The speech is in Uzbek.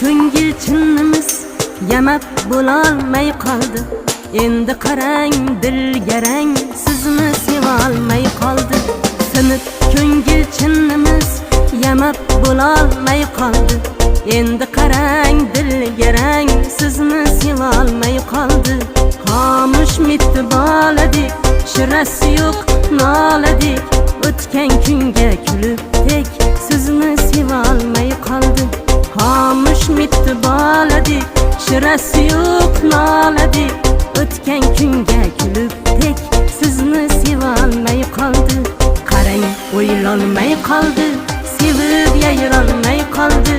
ko'ngil chinnimiz yamab bo'lolmay qoldi. Endi qarang dilgarang sizni sevolmay qoldi. Sinib ko'ngil chinnimiz yamab bo'lolmay qoldi. Endi qarang dilgarang sizni sevolmay qoldi. Xomush mitti boladik, shirasi yo'q noladik. O'tgan kunga kulib tek sizni sevolmay qoldi. Xomush mitti boladik, shirasi yo'q noladik. O'tgan kunga kulib tek sizni sevolmay qoldi. Qarang o'ylolmay qoldi, sevib yayrolmay qoldi.